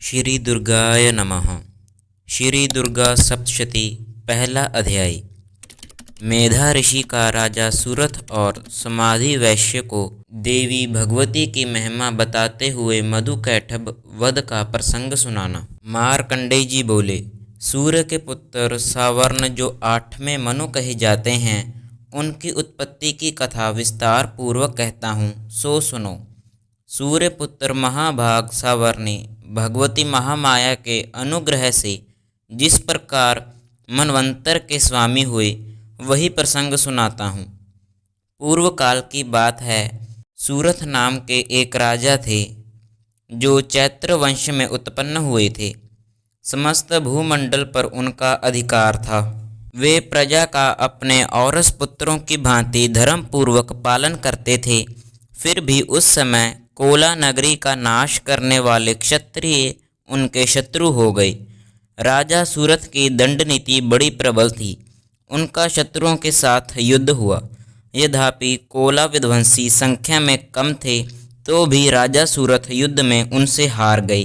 श्री दुर्गाय नमः। श्री दुर्गा सप्तशती पहला अध्याय। मेधा ऋषि का राजा सूरथ और समाधि वैश्य को देवी भगवती की महिमा बताते हुए मधुकैटभ वध का प्रसंग सुनाना। मार्कंडेय जी बोले, सूर्य के पुत्र सावर्ण जो 8वें मनु कहे जाते हैं, उनकी उत्पत्ति की कथा विस्तार पूर्वक कहता हूँ, सो सुनो। सूर्य पुत्र महाभाग सावर्णी भगवती महामाया के अनुग्रह से जिस प्रकार मनवंतर के स्वामी हुए, वही प्रसंग सुनाता हूँ। पूर्व काल की बात है। सूरथ नाम के एक राजा थे जो चैत्र वंश में उत्पन्न हुए थे। समस्त भूमंडल पर उनका अधिकार था। वे प्रजा का अपने औरस पुत्रों की भांति धर्म पूर्वक पालन करते थे। फिर भी उस समय कोला नगरी का नाश करने वाले क्षत्रिय उनके शत्रु हो गए। राजा सूरथ की दंड नीति बड़ी प्रबल थी। उनका शत्रुओं के साथ युद्ध हुआ। यद्यपि कोला विध्वंसी संख्या में कम थे, तो भी राजा सूरथ युद्ध में उनसे हार गए।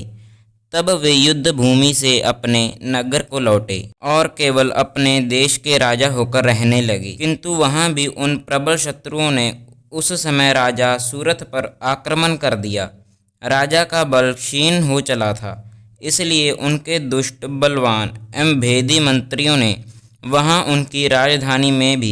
तब वे युद्ध भूमि से अपने नगर को लौटे और केवल अपने देश के राजा होकर रहने लगे। किंतु वहाँ भी उन प्रबल शत्रुओं ने उस समय राजा सूरथ पर आक्रमण कर दिया। राजा का बल क्षीण हो चला था, इसलिए उनके दुष्ट बलवान एवं भेदी मंत्रियों ने वहां उनकी राजधानी में भी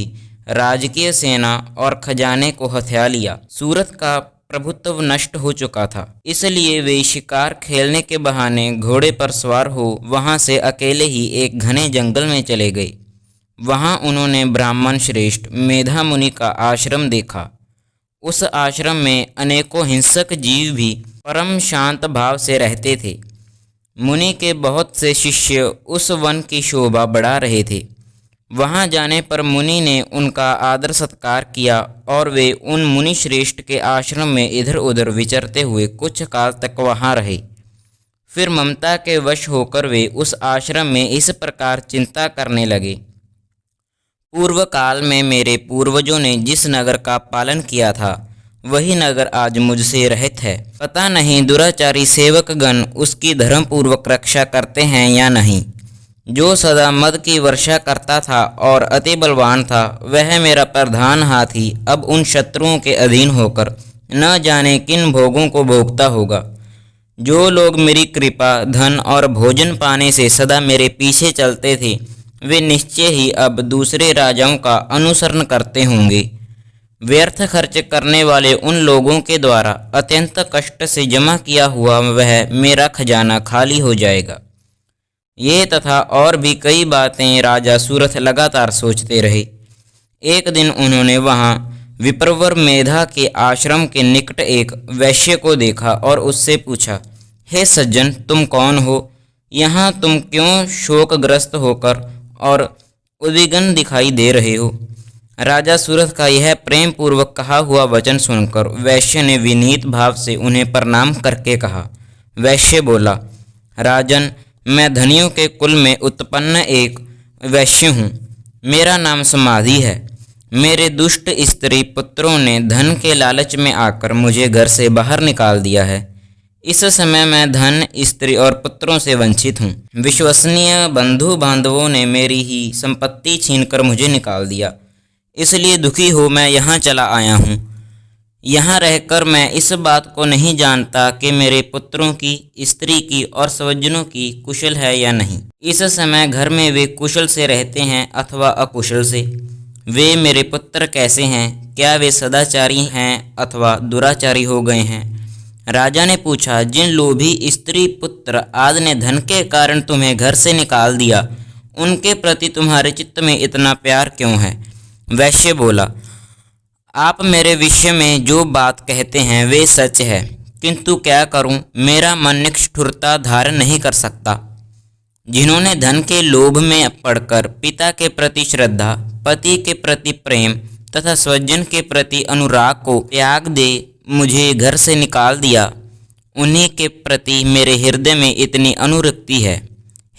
राजकीय सेना और खजाने को हथिया लिया। सूरथ का प्रभुत्व नष्ट हो चुका था, इसलिए वे शिकार खेलने के बहाने घोड़े पर सवार हो वहां से अकेले ही एक घने जंगल में चले गए। वहां उन्होंने ब्राह्मण श्रेष्ठ मेधा मुनि का आश्रम देखा। उस आश्रम में अनेकों हिंसक जीव भी परम शांत भाव से रहते थे। मुनि के बहुत से शिष्य उस वन की शोभा बढ़ा रहे थे। वहां जाने पर मुनि ने उनका आदर सत्कार किया और वे उन मुनि श्रेष्ठ के आश्रम में इधर उधर विचरते हुए कुछ काल तक वहां रहे। फिर ममता के वश होकर वे उस आश्रम में इस प्रकार चिंता करने लगे, पूर्व काल में मेरे पूर्वजों ने जिस नगर का पालन किया था, वही नगर आज मुझसे रहित है। पता नहीं दुराचारी सेवकगण उसकी धर्मपूर्वक रक्षा करते हैं या नहीं। जो सदा मद की वर्षा करता था और अति बलवान था, वह मेरा प्रधान हाथी अब उन शत्रुओं के अधीन होकर न जाने किन भोगों को भोगता होगा। जो लोग मेरी कृपा, धन और भोजन पाने से सदा मेरे पीछे चलते थे, वे निश्चय ही अब दूसरे राजाओं का अनुसरण करते होंगे। व्यर्थ खर्च करने वाले उन लोगों के द्वारा अत्यंत कष्ट से जमा किया हुआ वह मेरा खजाना खाली हो जाएगा। ये तथा और भी कई बातें राजा सूरथ लगातार सोचते रहे। एक दिन उन्होंने वहाँ विप्रवर मेधा के आश्रम के निकट एक वैश्य को देखा और उससे पूछा, हे सज्जन, तुम कौन हो? यहाँ तुम क्यों शोकग्रस्त होकर और उद्विग्न दिखाई दे रहे हो? राजा सूरथ का यह प्रेम पूर्वक कहा हुआ वचन सुनकर वैश्य ने विनीत भाव से उन्हें प्रणाम करके कहा। वैश्य बोला, राजन, मैं धनियों के कुल में उत्पन्न एक वैश्य हूँ। मेरा नाम समाधि है। मेरे दुष्ट स्त्री पुत्रों ने धन के लालच में आकर मुझे घर से बाहर निकाल दिया है। इस समय मैं धन, स्त्री और पुत्रों से वंचित हूँ। विश्वसनीय बंधु बांधवों ने मेरी ही संपत्ति छीनकर मुझे निकाल दिया, इसलिए दुखी हो मैं यहाँ चला आया हूँ। यहाँ रहकर मैं इस बात को नहीं जानता कि मेरे पुत्रों की, स्त्री की और स्वजनों की कुशल है या नहीं। इस समय घर में वे कुशल से रहते हैं अथवा अकुशल से। वे मेरे पुत्र कैसे हैं? क्या वे सदाचारी हैं अथवा दुराचारी हो गए हैं? राजा ने पूछा, जिन लोभी स्त्री, पुत्र आदि ने धन के कारण तुम्हें घर से निकाल दिया, उनके प्रति तुम्हारे चित्त में इतना प्यार क्यों है? वैश्य बोला, आप मेरे विषय में जो बात कहते हैं वे सच है, किंतु क्या करूं, मेरा मन निष्ठुरता धारण नहीं कर सकता। जिन्होंने धन के लोभ में पड़कर पिता के प्रति श्रद्धा, पति के प्रति प्रेम तथा स्वजन के प्रति अनुराग को त्याग दे मुझे घर से निकाल दिया, उन्हीं के प्रति मेरे हृदय में इतनी अनुरक्ति है।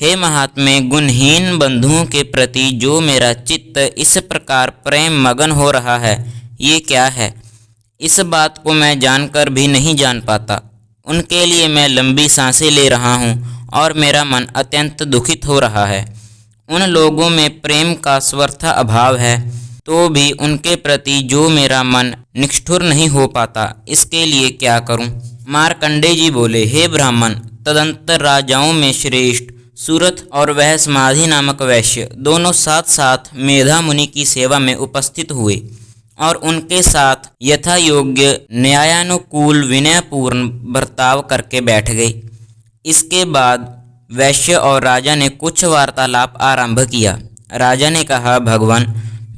हे महात्मे, गुणहीन बंधुओं के प्रति जो मेरा चित्त इस प्रकार प्रेम मगन हो रहा है, ये क्या है? इस बात को मैं जानकर भी नहीं जान पाता। उनके लिए मैं लंबी सांसें ले रहा हूँ और मेरा मन अत्यंत दुखित हो रहा है। उन लोगों में प्रेम का स्वतः अभाव है, तो भी उनके प्रति जो मेरा मन निष्ठुर नहीं हो पाता, इसके लिए क्या करूं? मार्कंडेय जी बोले, हे ब्राह्मण, तदंतर राजाओं में श्रेष्ठ सूरथ और वह समाधि नामक वैश्य दोनों साथ साथ मेधा मुनि की सेवा में उपस्थित हुए और उनके साथ यथा योग्य न्यायानुकूल विनयपूर्ण बर्ताव करके बैठ गए। इसके बाद वैश्य और राजा ने कुछ वार्तालाप आरंभ किया। राजा ने कहा, भगवान,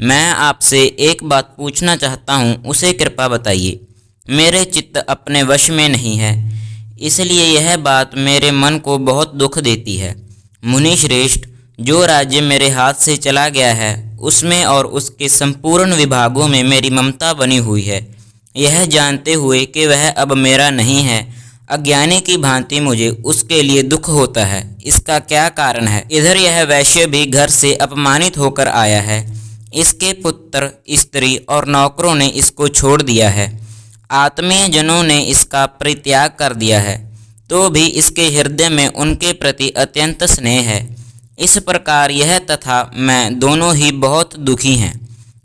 मैं आपसे एक बात पूछना चाहता हूँ, उसे कृपा बताइए। मेरे चित्त अपने वश में नहीं है, इसलिए यह बात मेरे मन को बहुत दुख देती है। मुनि श्रेष्ठ, जो राज्य मेरे हाथ से चला गया है उसमें और उसके संपूर्ण विभागों में मेरी ममता बनी हुई है। यह जानते हुए कि वह अब मेरा नहीं है, अज्ञानी की भांति मुझे उसके लिए दुख होता है। इसका क्या कारण है? इधर यह वैश्य भी घर से अपमानित होकर आया है। इसके पुत्र, स्त्री और नौकरों ने इसको छोड़ दिया है। आत्मीय जनों ने इसका परित्याग कर दिया है, तो भी इसके हृदय में उनके प्रति अत्यंत स्नेह है। इस प्रकार यह तथा मैं दोनों ही बहुत दुखी हैं,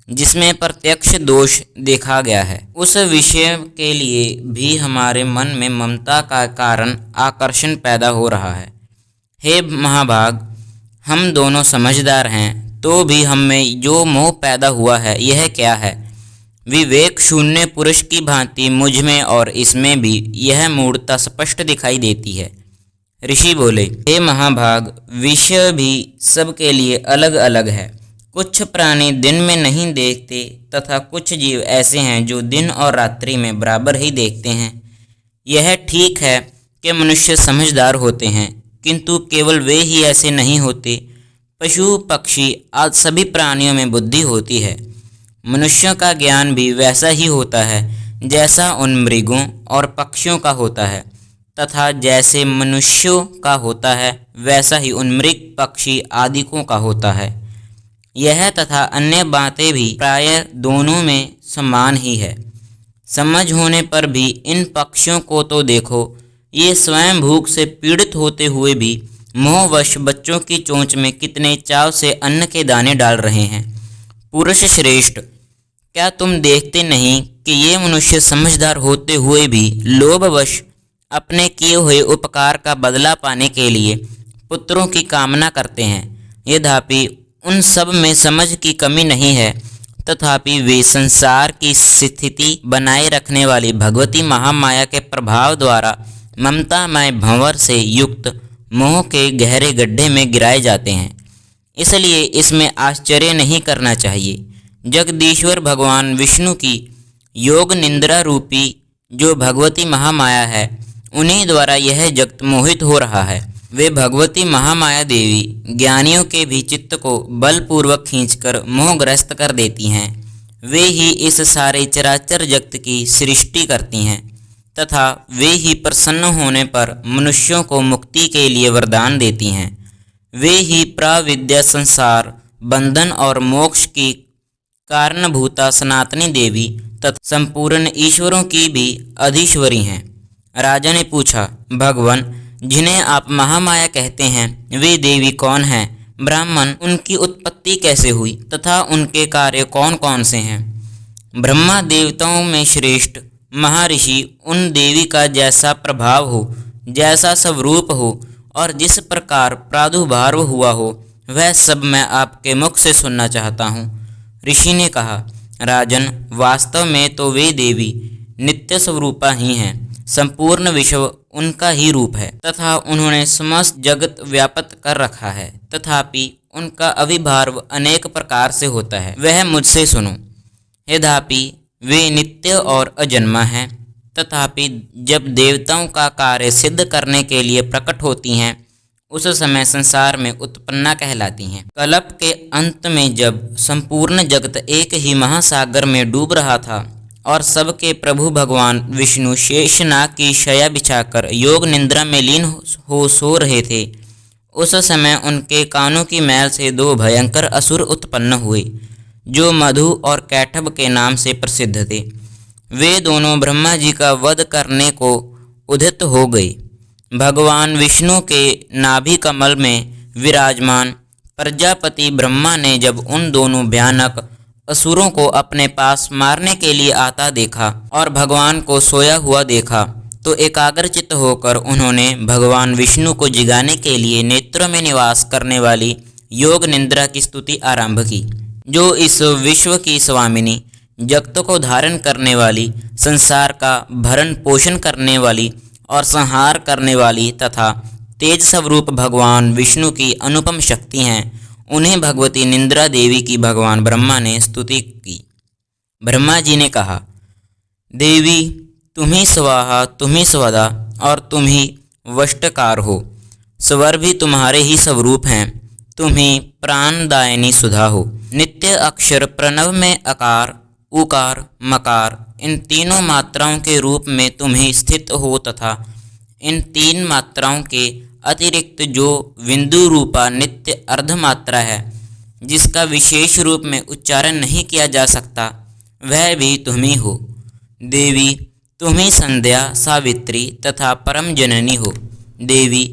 जिसमें प्रत्यक्ष दोष देखा गया है। उस विषय के लिए भी हमारे मन में ममता का कारण आकर्षण पैदा हो रहा है। हे महाभाग, हम दोनों समझदार हैं, तो भी हम में जो मोह पैदा हुआ है यह क्या है? विवेक शून्य पुरुष की भांति मुझ में और इसमें भी यह मूढ़ता स्पष्ट दिखाई देती है। ऋषि बोले, हे महाभाग, विषय भी सबके लिए अलग अलग है। कुछ प्राणी दिन में नहीं देखते तथा कुछ जीव ऐसे हैं जो दिन और रात्रि में बराबर ही देखते हैं। यह ठीक है कि मनुष्य समझदार होते हैं, किंतु केवल वे ही ऐसे नहीं होते। पशु पक्षी आदि सभी प्राणियों में बुद्धि होती है। मनुष्यों का ज्ञान भी वैसा ही होता है जैसा उन मृगों और पक्षियों का होता है, तथा जैसे मनुष्यों का होता है वैसा ही उन मृग पक्षी आदिकों का होता है। यह तथा अन्य बातें भी प्रायः दोनों में समान ही है। समझ होने पर भी इन पक्षियों को तो देखो, ये स्वयं भूख से पीड़ित होते हुए भी मोहवश बच्चों की चोंच में कितने चाव से अन्न के दाने डाल रहे हैं। पुरुष श्रेष्ठ, क्या तुम देखते नहीं कि ये मनुष्य समझदार होते हुए भी लोभवश अपने किए हुए उपकार का बदला पाने के लिए पुत्रों की कामना करते हैं। यद्यपि उन सब में समझ की कमी नहीं है, तथापि वे संसार की स्थिति बनाए रखने वाली भगवती महामाया के प्रभाव द्वारा ममतामय भंवर से युक्त मोह के गहरे गड्ढे में गिराए जाते हैं। इसलिए इसमें आश्चर्य नहीं करना चाहिए। जगदीश्वर भगवान विष्णु की योग निंद्रा रूपी जो भगवती महामाया है, उन्हीं द्वारा यह जगत मोहित हो रहा है। वे भगवती महामाया देवी ज्ञानियों के भी चित्त को बलपूर्वक खींचकर मोहग्रस्त कर देती हैं। वे ही इस सारे चराचर जगत की सृष्टि करती हैं, तथा वे ही प्रसन्न होने पर मनुष्यों को मुक्ति के लिए वरदान देती हैं। वे ही प्राविद्या संसार बंधन और मोक्ष की कारणभूता सनातनी देवी तथा संपूर्ण ईश्वरों की भी अधीश्वरी हैं। राजा ने पूछा, भगवान, जिन्हें आप महामाया कहते हैं वे देवी कौन हैं? ब्राह्मण, उनकी उत्पत्ति कैसे हुई तथा उनके कार्य कौन कौन से हैं? ब्रह्मा देवताओं में श्रेष्ठ महर्षि उन देवी का जैसा प्रभाव हो, जैसा स्वरूप हो और जिस प्रकार प्रादुर्भाव हुआ हो, वह सब मैं आपके मुख से सुनना चाहता हूँ। ऋषि ने कहा, राजन, वास्तव में तो वे देवी नित्य स्वरूपा ही हैं। संपूर्ण विश्व उनका ही रूप है तथा उन्होंने समस्त जगत व्याप्त कर रखा है, तथापि उनका अविर्भाव अनेक प्रकार से होता है। वह मुझसे सुनो। यद्यपि वे नित्य और अजन्मा हैं, तथापि जब देवताओं का कार्य सिद्ध करने के लिए प्रकट होती हैं, उस समय संसार में उत्पन्ना कहलाती हैं। कल्प के अंत में जब संपूर्ण जगत एक ही महासागर में डूब रहा था और सबके प्रभु भगवान विष्णु शेषनाग की शया बिछाकर योग निद्रा में लीन हो सो रहे थे, उस समय उनके कानों की मैल से दो भयंकर असुर उत्पन्न हुए, जो मधु और कैटभ के नाम से प्रसिद्ध थे। वे दोनों ब्रह्मा जी का वध करने को उदित हो गई। भगवान विष्णु के नाभि कमल में विराजमान प्रजापति ब्रह्मा ने जब उन दोनों भयानक असुरों को अपने पास मारने के लिए आता देखा और भगवान को सोया हुआ देखा, तो एकाग्रचित्त होकर उन्होंने भगवान विष्णु को जगाने के लिए नेत्रों में निवास करने वाली योग निद्रा की स्तुति आरंभ की, जो इस विश्व की स्वामिनी, जगत को धारण करने वाली, संसार का भरण पोषण करने वाली और संहार करने वाली तथा तेज स्वरूप भगवान विष्णु की अनुपम शक्ति हैं। उन्हें भगवती निद्रा देवी की भगवान ब्रह्मा ने स्तुति की। ब्रह्मा जी ने कहा, देवी तुम ही स्वाहा, तुम ही स्वदा और तुम ही वष्टकार हो। स्वर भी तुम्हारे ही स्वरूप हैं। तुम ही प्राणदायिनी सुधा हो। नित्य अक्षर प्रणव में अकार, उकार, मकार इन तीनों मात्राओं के रूप में तुम ही स्थित हो तथा इन तीन मात्राओं के अतिरिक्त जो बिंदु रूपा नित्य अर्ध मात्रा है, जिसका विशेष रूप में उच्चारण नहीं किया जा सकता, वह भी तुम ही हो। देवी तुम ही संध्या, सावित्री तथा परम जननी हो। देवी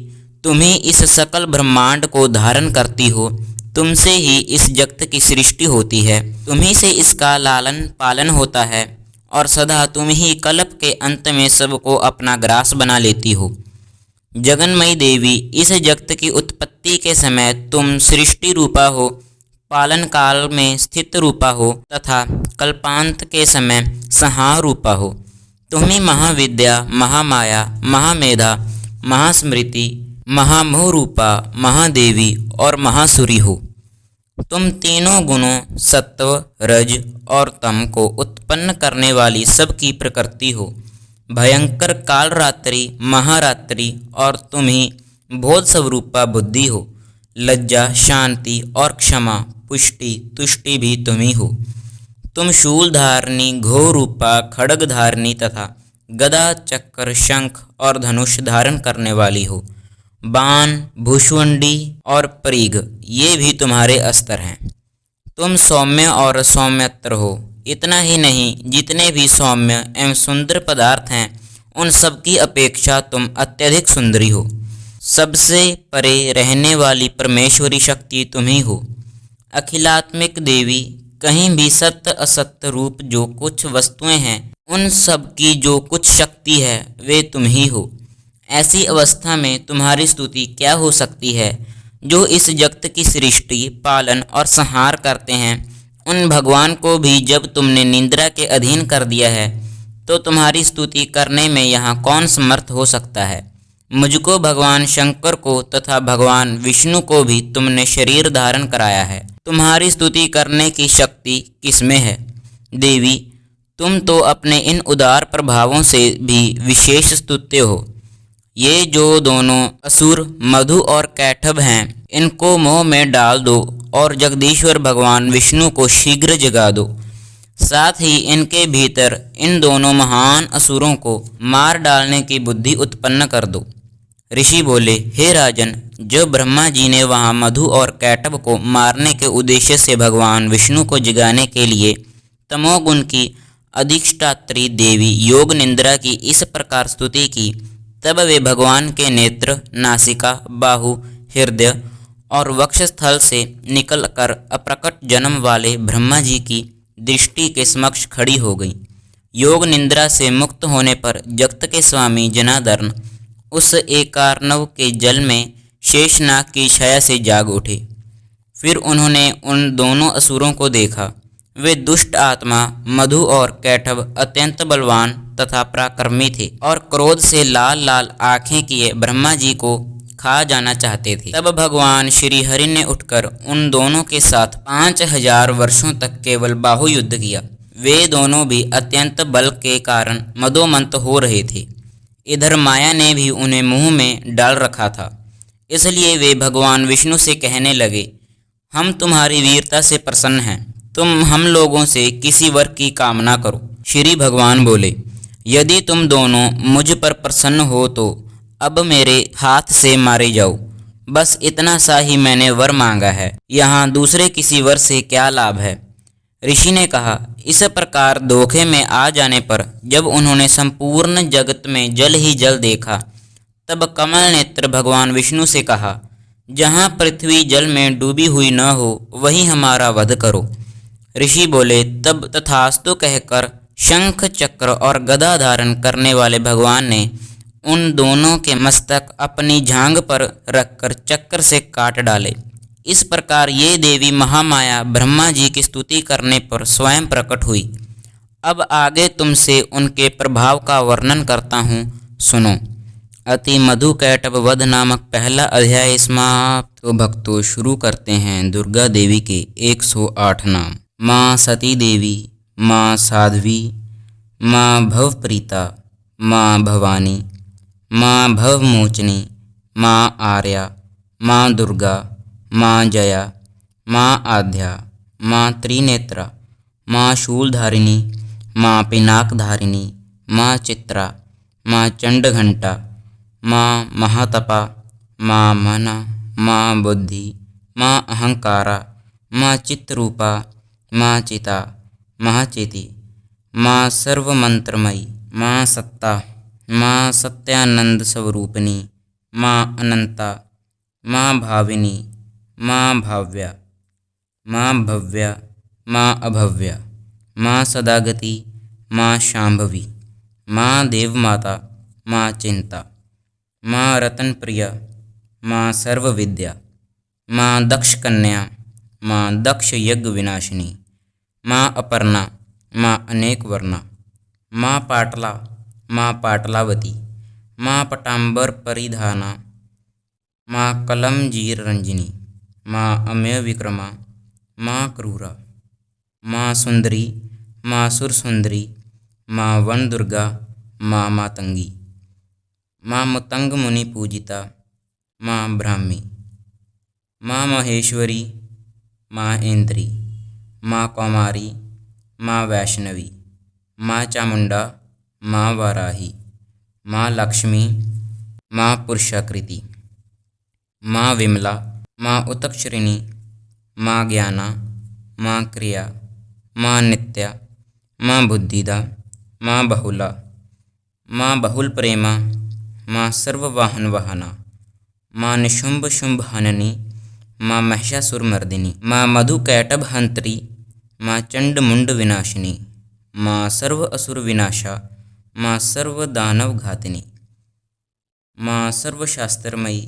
तुम ही इस सकल ब्रह्मांड को धारण करती हो। तुमसे ही इस जगत की सृष्टि होती है। तुम्ही से इसका लालन पालन होता है और सदा तुम ही कल्प के अंत में सबको अपना ग्रास बना लेती हो। जगन्मयी देवी, इस जगत की उत्पत्ति के समय तुम सृष्टि रूपा हो, पालन काल में स्थित रूपा हो तथा कल्पांत के समय संहार रूपा हो। तुम ही महाविद्या, महामाया, महामेधा, महास्मृति, महामोह रूपा, महादेवी और महासुरी हो। तुम तीनों गुणों सत्व, रज और तम को उत्पन्न करने वाली सबकी प्रकृति हो। भयंकर काल रात्रि, महारात्रि और तुम ही बोध स्वरूपा बुद्धि हो। लज्जा, शांति और क्षमा, पुष्टि, तुष्टि भी तुम ही हो। तुम शूल धारणी, घोर रूपा, खड्ग धारणी तथा गदा, चक्र, शंख और धनुष धारण करने वाली हो। बाण, भुषुंडी और परीघ ये भी तुम्हारे अस्त्र हैं। तुम सौम्य और सौम्यत्र हो। इतना ही नहीं, जितने भी सौम्य एवं सुंदर पदार्थ हैं, उन सब की अपेक्षा तुम अत्यधिक सुंदरी हो। सबसे परे रहने वाली परमेश्वरी शक्ति तुम ही हो। अखिलात्मिक देवी, कहीं भी सत्य असत्य रूप जो कुछ वस्तुएं हैं, उन सब की जो कुछ शक्ति है, वे तुम ही हो। ऐसी अवस्था में तुम्हारी स्तुति क्या हो सकती है? जो इस जगत की सृष्टि, पालन और संहार करते हैं, उन भगवान को भी जब तुमने निद्रा के अधीन कर दिया है, तो तुम्हारी स्तुति करने में यहाँ कौन समर्थ हो सकता है? मुझको, भगवान शंकर को तथा भगवान विष्णु को भी तुमने शरीर धारण कराया है। तुम्हारी स्तुति करने की शक्ति किसमें है? देवी, तुम तो अपने इन उदार प्रभावों से भी विशेष स्तुत्य हो। ये जो दोनों असुर मधु और कैटभ हैं, इनको मोह में डाल दो और जगदीश्वर भगवान विष्णु को शीघ्र जगा दो। साथ ही इनके भीतर इन दोनों महान असुरों को मार डालने की बुद्धि उत्पन्न कर दो। ऋषि बोले, हे राजन, जो ब्रह्मा जी ने वहाँ मधु और कैटभ को मारने के उद्देश्य से भगवान विष्णु को जगाने के लिए तमोगुण की अधिष्ठात्री देवी योग निद्रा की इस प्रकार स्तुति की, तब वे भगवान के नेत्र, नासिका, बाहु, हृदय और वक्षस्थल से निकलकर अप्रकट जन्म वाले ब्रह्मा जी की दृष्टि के समक्ष खड़ी हो गई। योग निद्रा से मुक्त होने पर जगत के स्वामी जनार्दन उस एकार्णव के जल में शेषनाग की छाया से जाग उठे। फिर उन्होंने उन दोनों असुरों को देखा। वे दुष्ट आत्मा मधु और कैटभ अत्यंत बलवान तथा पराक्रमी थे और क्रोध से लाल लाल आंखें किए ब्रह्मा जी को खा जाना चाहते थे। तब भगवान श्री हरि ने उठकर उन दोनों के साथ 5000 वर्षों तक केवल बाहु युद्ध किया। वे दोनों भी अत्यंत बल के कारण मदोमंत हो रहे थे। इधर माया ने भी उन्हें मुंह में डाल रखा था। इसलिए वे भगवान विष्णु से कहने लगे, हम तुम्हारी वीरता से प्रसन्न हैं। तुम हम लोगों से किसी वर की कामना करो। श्री भगवान बोले, यदि तुम दोनों मुझ पर प्रसन्न हो तो अब मेरे हाथ से मारे जाओ। बस इतना सा ही मैंने वर मांगा है। यहाँ दूसरे किसी वर से क्या लाभ है? ऋषि ने कहा, इस प्रकार धोखे में आ जाने पर जब उन्होंने संपूर्ण जगत में जल ही जल देखा, तब कमल नेत्र भगवान विष्णु से कहा, जहाँ पृथ्वी जल में डूबी हुई न हो वहीं हमारा वध करो। ऋषि बोले, तब तथास्तु कहकर शंख चक्र और गदा धारण करने वाले भगवान ने उन दोनों के मस्तक अपनी जांघ पर रखकर चक्र से काट डाले। इस प्रकार ये देवी महामाया ब्रह्मा जी की स्तुति करने पर स्वयं प्रकट हुई। अब आगे तुमसे उनके प्रभाव का वर्णन करता हूँ, सुनो। अति मधु कैटभ वध नामक पहला अध्याय समाप्त। तो भक्तों शुरू करते हैं दुर्गा देवी के 108 नाम। माँ सती देवी, माँ साध्वी, माँ भवप्रीता, माँ भवानी, माँ भवमोचनी, माँ आर्या, माँ दुर्गा, माँ जया, माँ आद्या, माँ त्रिनेत्रा, माँ शूलधारिणी, माँ पिनाकधारिणी, माँ चित्रा, माँ चंडघंटा, माँ महातपा, माँ मना, माँ बुद्धि, माँ अहंकारा, माँ चित्रूपा, माँ चिता, महाचिति, माँ सर्वमंत्रमयी, माँ सत्ता, माँ सत्यानंद स्वरूपिणी, माँ अनंता, माँ भाविनी, माँ भाव्या, माँ भव्या, माँ अभव्या, माँ सदागति, माँ शांभवी, माँ देवमाता, माँ चिंता, माँ रतनप्रिया, माँ सर्वविद्या, माँ दक्ष कन्या, माँ दक्ष यज्ञ विनाशिनी, माँ अपर्णा, माँ अनेक वर्णा, माँ पाटला, माँ पाटलावती, माँ पटाम्बर परिधाना, माँ कलमजीर रंजिनी, माँ अमेय विक्रमा, माँ क्रूरा, माँ सुंदरी, माँ सुरसुंदरी, माँ वन दुर्गा, माँ मातंगी, माँ मुतंग मुनि पूजिता, माँ ब्राह्मी, माँ महेश्वरी, माँ इंद्री, माँ कौमारी, माँ वैष्णवी, माँ चामुंडा, माँ वाराही, माँ लक्ष्मी, माँ पुरुषाकृति, माँ विमला, माँ उत्तक्षरिणी, माँ ज्ञाना, माँ क्रिया, माँ नित्या, माँ बुद्धिदा, माँ बहुला, माँ बहुल प्रेमा, माँ सर्ववाहन वाहना, माँ निशुंभ शुंभ हननी, माँ महिषासुरमर्दिनी, माँ मधु कैटभ हंत्री, माँ चंड मुंड विनाशिनी, माँ सर्व असुर विनाशा, माँ सर्व दानव घातिनी, माँ सर्वशास्त्रमयी,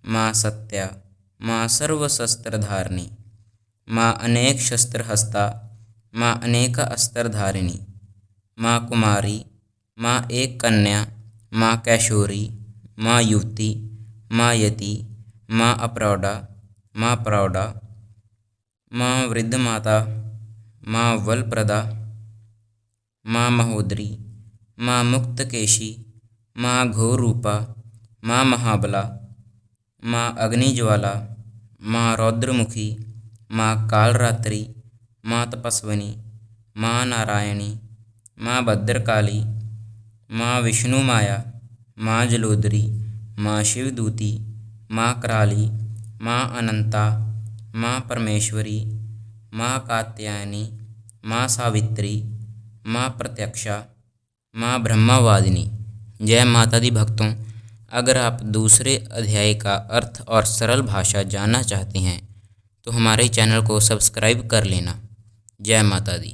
माँ सत्या, माँ सर्वशस्त्रधारिणी, माँ अनेक शस्त्र हस्ता, माँ अनेक अस्त्रधारिणी, माँ कुमारी, माँ एक कन्या, माँ कैशोरी, माँ युवती, माँ यति, माँ अप्रौढ़ा, माँ प्रौढ़ा, माँ वृद्ध माता, माँ वलप्रदा, माँ महोदरी, माँ मुक्तकेशी, माँ घोरूपा, माँ महाबला, माँ अग्निज्वाला, माँ रौद्रमुखी, माँ कालरात्रि, माँ तपस्विनी, माँ नारायणी, माँ भद्रकाली, माँ विष्णुमाया, माँ जलोदरी, माँ शिवदूती, माँ कराली, माँ अनंता, माँ परमेश्वरी, माँ कात्यायनी, माँ सावित्री, माँ प्रत्यक्षा, माँ ब्रह्मवादिनी। जय माता दी भक्तों, अगर आप दूसरे अध्याय का अर्थ और सरल भाषा जानना चाहते हैं तो हमारे चैनल को सब्सक्राइब कर लेना। जय माता दी।